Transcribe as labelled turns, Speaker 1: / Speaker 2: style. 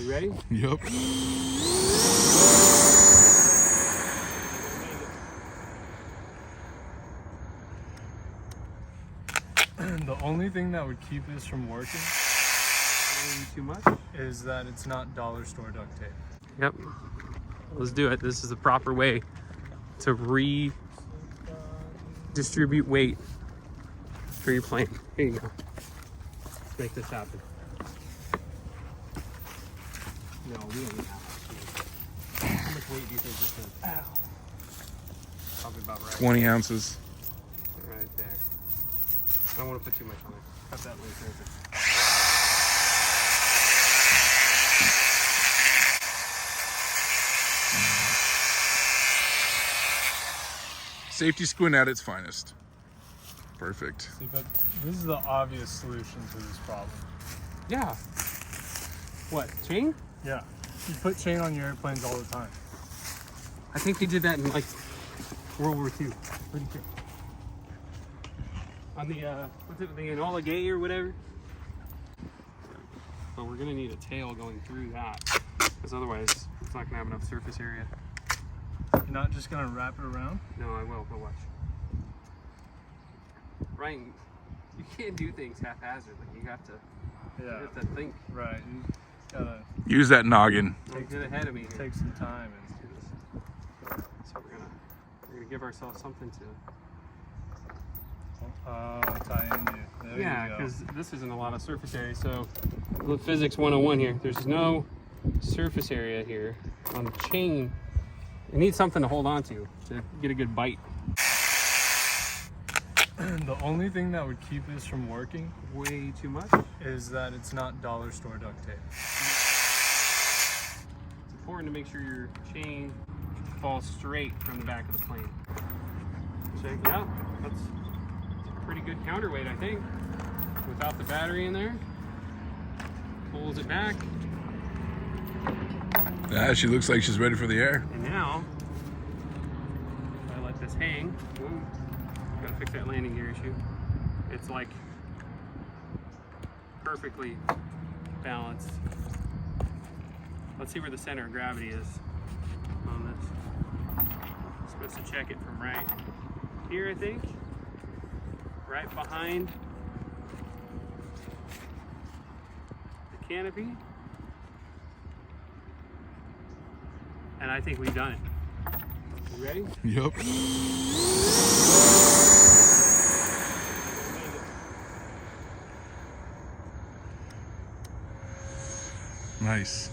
Speaker 1: You ready?
Speaker 2: Yep.
Speaker 3: The only thing that would keep this from working
Speaker 1: Too much?
Speaker 3: is that it's not dollar store duct tape.
Speaker 1: Yep. Let's do it. This is the proper way to redistribute weight for your plane. Here you go. Let's make this happen. No, we don't need that much. How much weight do you think this is? Probably about right.
Speaker 2: 20 ounces.
Speaker 1: Right there. I don't want to put too much on it. Cut that loose. There's it.
Speaker 2: Safety squint at its finest. Perfect.
Speaker 3: See, but this is the obvious solution to this problem.
Speaker 1: Yeah. What, chain?
Speaker 3: Yeah. You put chain on your airplanes all the time.
Speaker 1: I think they did that in like World War II. Pretty sure. On the what's it, the Enola Gay or whatever. But we're gonna need a tail going through that, because otherwise it's not gonna have enough surface area.
Speaker 3: You're not just gonna wrap it around?
Speaker 1: No, I will. But watch. Ryan, you can't do things haphazardly. You have to.
Speaker 3: Yeah.
Speaker 1: You have to think.
Speaker 3: Right. You gotta
Speaker 2: Use that noggin.
Speaker 1: Get ahead of me here.
Speaker 3: take some time and
Speaker 1: Let's do this. So we're gonna give ourselves something to.
Speaker 3: tie into. There
Speaker 1: Yeah,
Speaker 3: you go.
Speaker 1: because this isn't a lot of surface area. So, look, physics 101 here. There's no surface area here on the chain. It needs something to hold on to get a good bite.
Speaker 3: The only thing that would keep this from working
Speaker 1: Way too much.
Speaker 3: is that it's not dollar store duct tape.
Speaker 1: It's important to make sure your chain falls straight from the back of the plane. Check it out. That's a pretty good counterweight, I think. Without the battery in there. Pulls it back.
Speaker 2: Yeah, she looks like she's ready for the air.
Speaker 1: And now, if I let this hang, gotta fix that landing gear issue. It's like perfectly balanced. Let's see where the center of gravity is on this. I'm supposed to check it from right here, I think. Right behind the canopy. And I think we've done it. You ready?
Speaker 2: Yep. Nice.